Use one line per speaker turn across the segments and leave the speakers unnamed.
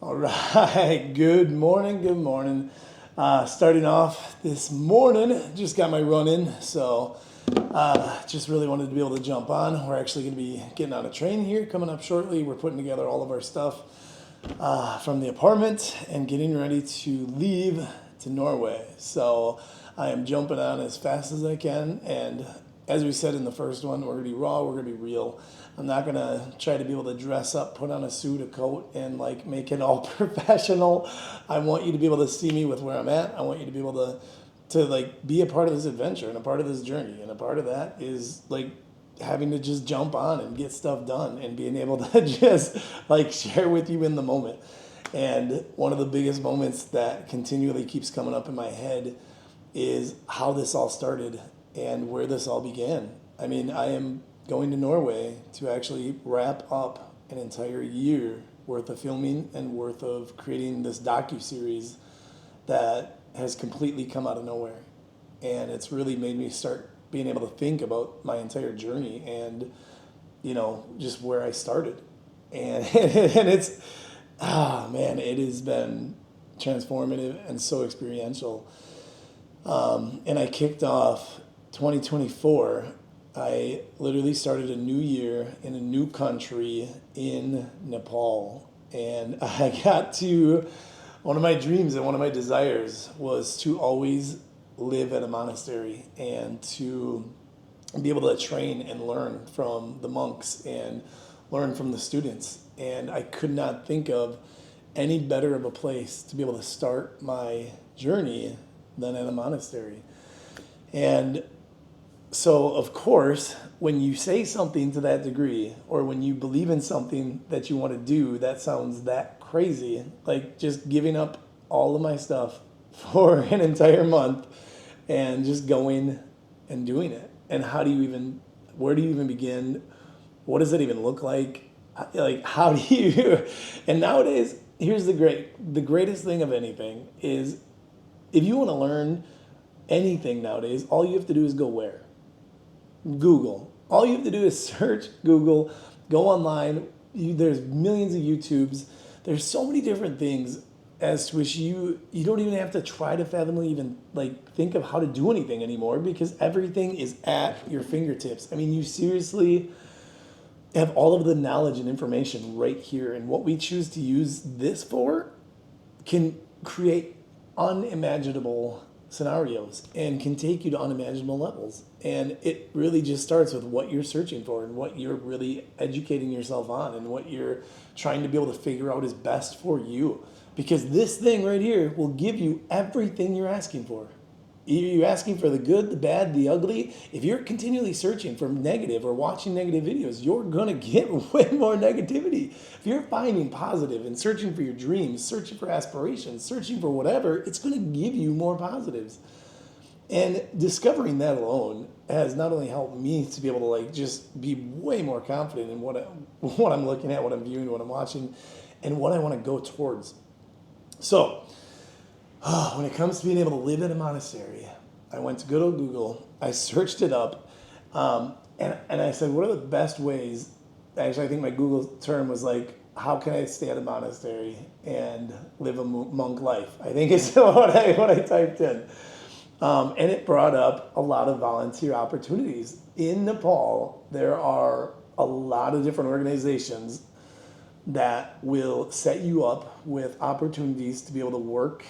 All right, good morning, good morning. Starting off this morning, just got my run in, so just really wanted to be able to jump on. We're actually going to be getting on a train here coming up shortly. We're putting together all of our stuff from the apartment and getting ready to leave to Norway. So I am jumping on as fast as I can, and as we said in the first one, we're going to be raw, we're going to be real. I'm not going to try to be able to dress up, put on a suit, a coat, and like make it all professional. I want you to be able to see me with where I'm at. I want you to be able to like be a part of this adventure and a part of this journey. And a part of that is like having to just jump on and get stuff done and being able to just like share with you in the moment. And one of the biggest moments that continually keeps coming up in my head is how this all started and where this all began. I mean, I am going to Norway to actually wrap up an entire year worth of filming and worth of creating this docu-series that has completely come out of nowhere. And it's really made me start being able to think about my entire journey and, just where I started. And, and it's, man, it has been transformative and so experiential. And I kicked off 2024. I literally started a new year in a new country in Nepal. And I got to, one of my dreams and one of my desires was to always live at a monastery and to be able to train and learn from the monks and learn from the students. And I could not think of any better of a place to be able to start my journey than at a monastery. And so, of course, when you say something to that degree, or when you believe in something that you want to do, that sounds that crazy. Like just giving up all of my stuff for an entire month and just going and doing it. And where do you even begin? What does it even look like? Like, how do you, and nowadays, here's the greatest thing of anything is if you want to learn anything nowadays, all you have to do is go where? Google. All you have to do is search Google, go online. There's millions of YouTubes. There's so many different things as to which you don't even have to try to fathomly even like think of how to do anything anymore because everything is at your fingertips. I mean, you seriously have all of the knowledge and information right here, and what we choose to use this for can create unimaginable scenarios and can take you to unimaginable levels. And it really just starts with what you're searching for and what you're really educating yourself on and what you're trying to be able to figure out is best for you. Because this thing right here will give you everything you're asking for. You're asking for the good, the bad, the ugly. If you're continually searching for negative or watching negative videos, you're going to get way more negativity. If you're finding positive and searching for your dreams, searching for aspirations, searching for whatever, it's going to give you more positives. And discovering that alone has not only helped me to be able to like just be way more confident in what I'm looking at, what I'm viewing, what I'm watching, and what I want to go towards. So, when it comes to being able to live in a monastery, I went to good old Google, I searched it up, and I said, what are the best ways? Actually, I think my Google term was like, how can I stay at a monastery and live a monk life? I think is what I typed in. And it brought up a lot of volunteer opportunities. In Nepal, there are a lot of different organizations that will set you up with opportunities to be able to work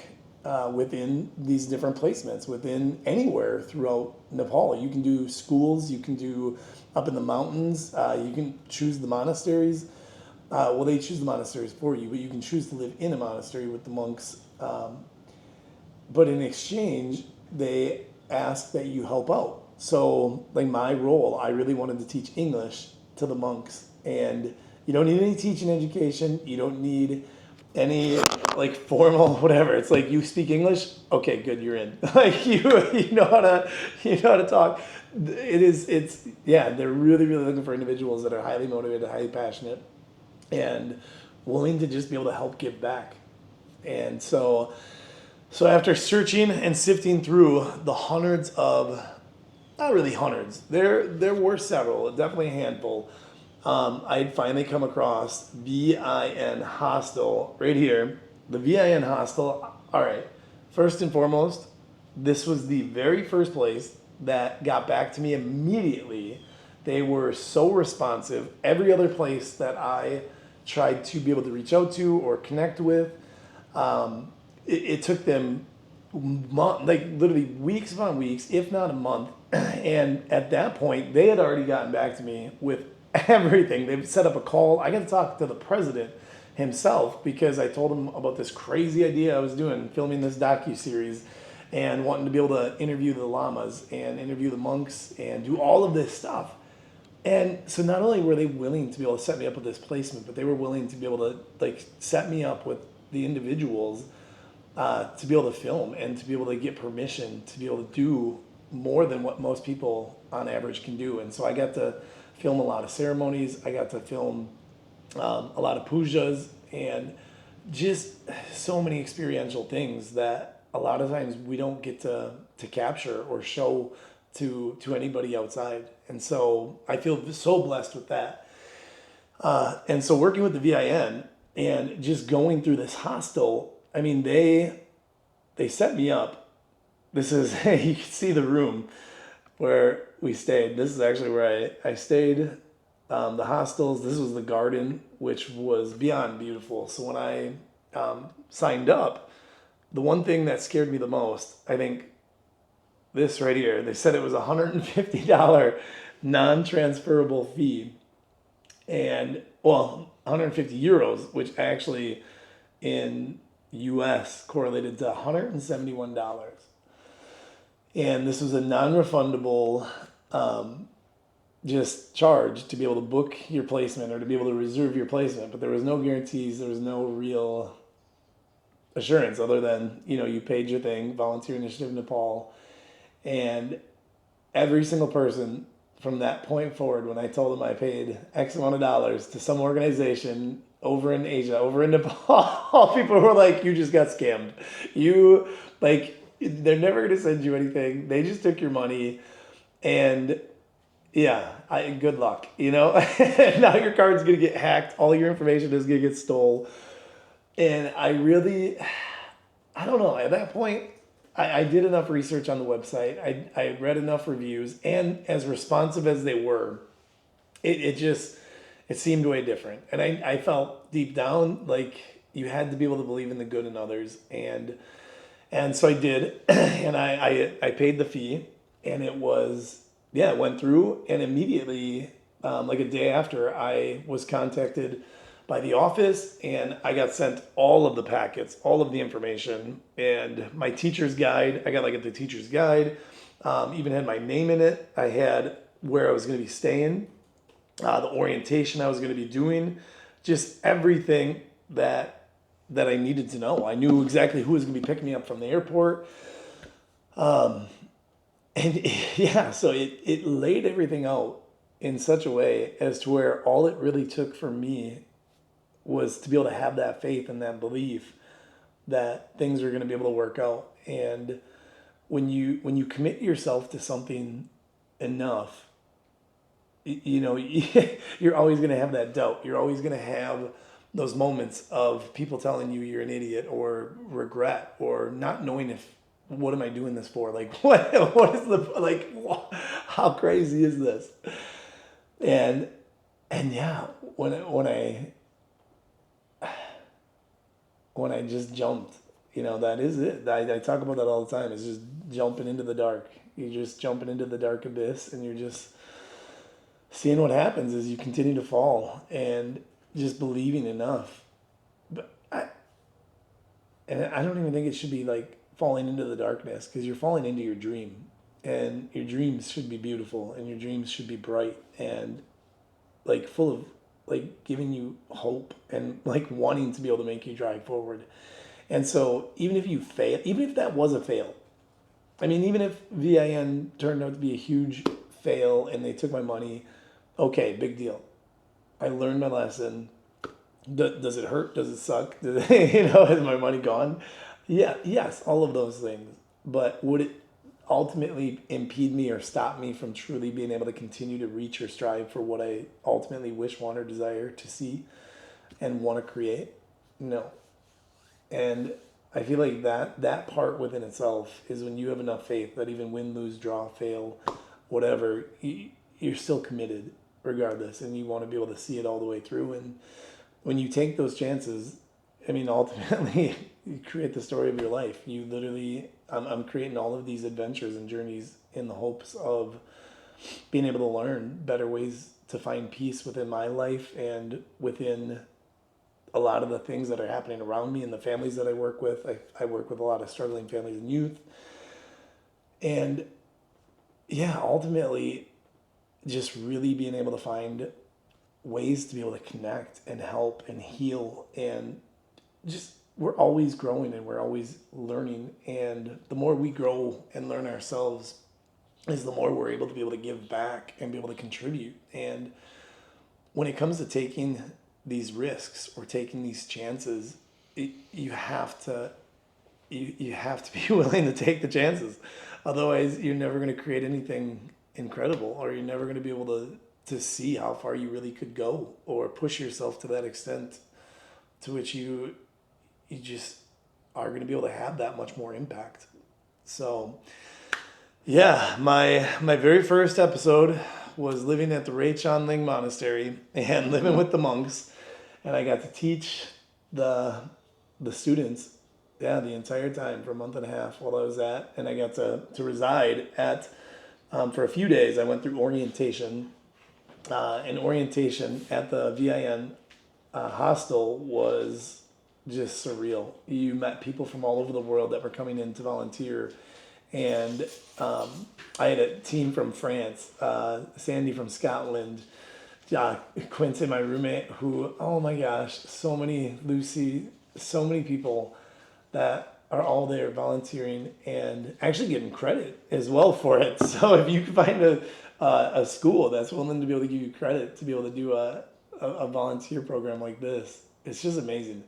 within these different placements, within anywhere throughout Nepal. You can do schools, you can do up in the mountains, you can choose the monasteries. Well, they choose the monasteries for you, but you can choose to live in a monastery with the monks. But in exchange, they ask that you help out. So, like my role, I really wanted to teach English to the monks. And you don't need any teaching education. You don't need any like formal whatever. It's like you speak English, okay, good, you're in. Like you know how to talk. They're really looking for individuals that are highly motivated, highly passionate, and willing to just be able to help give back. And so after searching and sifting through the hundreds of, not really hundreds, there were several, definitely a handful I'd finally come across VIN Hostel right here. The VIN Hostel, all right, first and foremost, this was the very first place that got back to me immediately. They were so responsive. Every other place that I tried to be able to reach out to or connect with, it took them like literally weeks upon weeks, if not a month. And at that point, they had already gotten back to me with everything. They've set up a call. I got to talk to the president himself because I told him about this crazy idea I was doing, filming this docu-series and wanting to be able to interview the lamas and interview the monks and do all of this stuff. And so not only were they willing to be able to set me up with this placement, but they were willing to be able to like set me up with the individuals to be able to film and to be able to get permission to be able to do more than what most people on average can do. And so I got to film a lot of ceremonies. I got to film a lot of pujas and just so many experiential things that a lot of times we don't get to capture or show to anybody outside. And so I feel so blessed with that. And so working with the VIN and just going through this hostel, I mean, they set me up. This is, you can see the room where we stayed. This is actually where I stayed. The hostels, this was the garden, which was beyond beautiful. So when I signed up, the one thing that scared me the most, I think this right here, they said it was $150 non-transferable fee. And, well, 150 euros, which actually in US correlated to $171. And this was a non-refundable just charge to be able to book your placement or to be able to reserve your placement. But there was no guarantees. There was no real assurance other than, you paid your thing, Volunteer Initiative Nepal. And every single person from that point forward, when I told them I paid X amount of dollars to some organization over in Asia, over in Nepal, people were like, you just got scammed. They're never going to send you anything. They just took your money. And yeah, good luck, Now your card's going to get hacked. All your information is going to get stolen. And I don't know. At that point, I did enough research on the website. I had read enough reviews, and as responsive as they were, it seemed way different. And I felt deep down like you had to be able to believe in the good in others. And so I did, and I paid the fee, and it went through, and immediately, like a day after, I was contacted by the office, and I got sent all of the packets, all of the information, and my teacher's guide. I got the teacher's guide, even had my name in it. I had where I was going to be staying, the orientation I was going to be doing, just everything that I needed to know. I knew exactly who was going to be picking me up from the airport. So it laid everything out in such a way as to where all it really took for me was to be able to have that faith and that belief that things are going to be able to work out. And when you commit yourself to something enough, you're always going to have that doubt. You're always going to have those moments of people telling you you're an idiot or regret or not knowing what am I doing this for? Like, what is how crazy is this? And yeah, when I just jumped, that is it. I talk about that all the time. It's just jumping into the dark. You're just jumping into the dark abyss, and you're just seeing what happens as you continue to fall and just believing enough. But I don't even think it should be like falling into the darkness, because you're falling into your dream, and your dreams should be beautiful, and your dreams should be bright and like full of like giving you hope and like wanting to be able to make you drive forward. And so even if you fail, even if that was a fail, even if VIN turned out to be a huge fail and they took my money, okay, big deal. I learned my lesson. Does it hurt? Does it suck? Is my money gone? Yeah, yes, all of those things. But would it ultimately impede me or stop me from truly being able to continue to reach or strive for what I ultimately wish, want, or desire to see and want to create? No. And I feel like that part within itself is when you have enough faith that even win, lose, draw, fail, whatever, you're still committed regardless, and you want to be able to see it all the way through. And when you take those chances, I mean, ultimately, you create the story of your life. You literally, I'm creating all of these adventures and journeys in the hopes of being able to learn better ways to find peace within my life and within a lot of the things that are happening around me and the families that I work with. I work with a lot of struggling families and youth. And yeah, ultimately, just really being able to find ways to be able to connect and help and heal, and just we're always growing and we're always learning, and the more we grow and learn ourselves is the more we're able to be able to give back and be able to contribute. And when it comes to taking these risks or taking these chances, you have to you have to be willing to take the chances. Otherwise, you're never going to create anything incredible, or you're never going to be able to see how far you really could go or push yourself to that extent to which you just are going to be able to have that much more impact. So yeah, my very first episode was living at the Ray Chan Ling Monastery and living with the monks, and I got to teach the students, yeah, the entire time for a month and a half while I was at, and I got to reside at for a few days. I went through orientation, and orientation at the VIN hostel was just surreal. You met people from all over the world that were coming in to volunteer. And I had a team from France, Sandy from Scotland, Quincy, my roommate, who, oh my gosh, so many, Lucy, so many people that are all there volunteering and actually getting credit as well for it. So if you can find a school that's willing to be able to give you credit to be able to do a volunteer program like this, it's just amazing.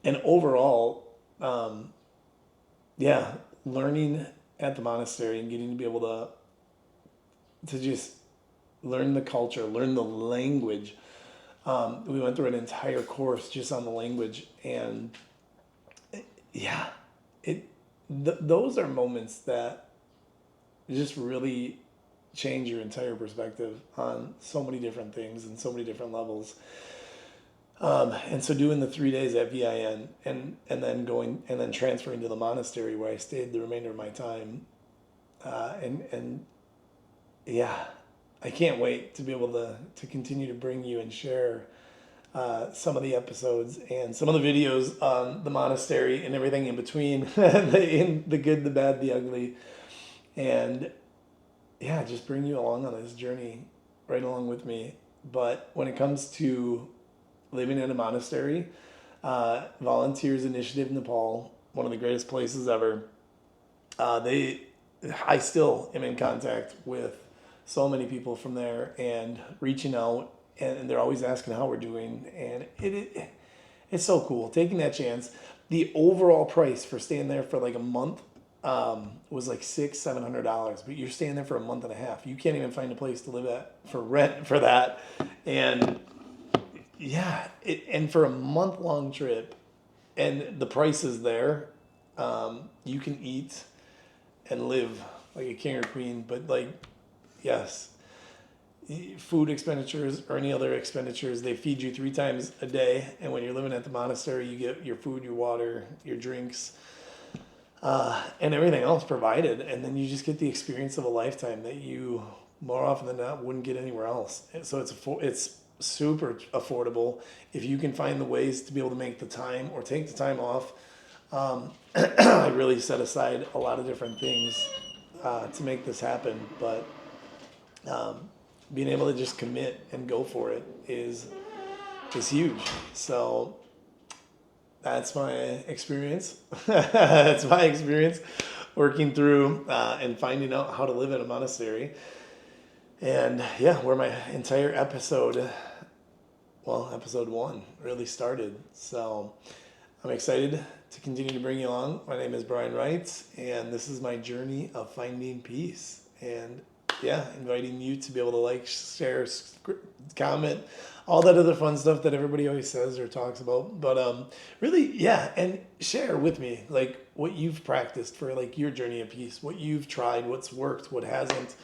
And overall, yeah, learning at the monastery and getting to be able to just learn the culture, learn the language. We went through an entire course just on the language, and yeah, those are moments that just really change your entire perspective on so many different things and so many different levels. And so doing the 3 days at VIN and then transferring to the monastery where I stayed the remainder of my time. And yeah, I can't wait to be able to continue to bring you and share some of the episodes and some of the videos on the monastery and everything in between, the good, the bad, the ugly. And yeah, just bring you along on this journey right along with me. But when it comes to living in a monastery, Volunteers Initiative Nepal, one of the greatest places ever. I still am in contact with so many people from there and reaching out, and they're always asking how we're doing, and it's so cool taking that chance. The overall price for staying there for like a month was like $600-700, but you're staying there for a month and a half. You can't even find a place to live at for rent for that, and yeah, and for a month-long trip, and the price is there. You can eat and live like a king or queen, but like, yes, food expenditures or any other expenditures, they feed you 3 times a day. And when you're living at the monastery, you get your food, your water, your drinks, and everything else provided. And then you just get the experience of a lifetime that you more often than not wouldn't get anywhere else. So it's super affordable if you can find the ways to be able to make the time or take the time off. I really set aside a lot of different things to make this happen, but being able to just commit and go for it is huge. So that's my experience. That's my experience working through and finding out how to live in a monastery. And yeah, where my entire episode 1 really started. So I'm excited to continue to bring you along. My name is Brian Wright, and this is my journey of finding peace. And yeah, inviting you to be able to like, share, comment, all that other fun stuff that everybody always says or talks about. But really, yeah, and share with me like what you've practiced for like your journey of peace, what you've tried, what's worked, what hasn't.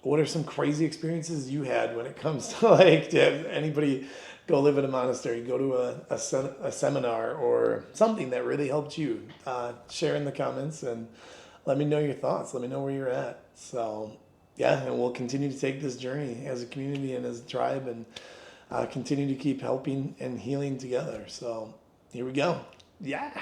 What are some crazy experiences you had when it comes to like to have anybody go live in a monastery, go to a seminar or something that really helped you? Share in the comments and let me know your thoughts. Let me know where you're at. So yeah, and we'll continue to take this journey as a community and as a tribe and continue to keep helping and healing together. So here we go. Yeah.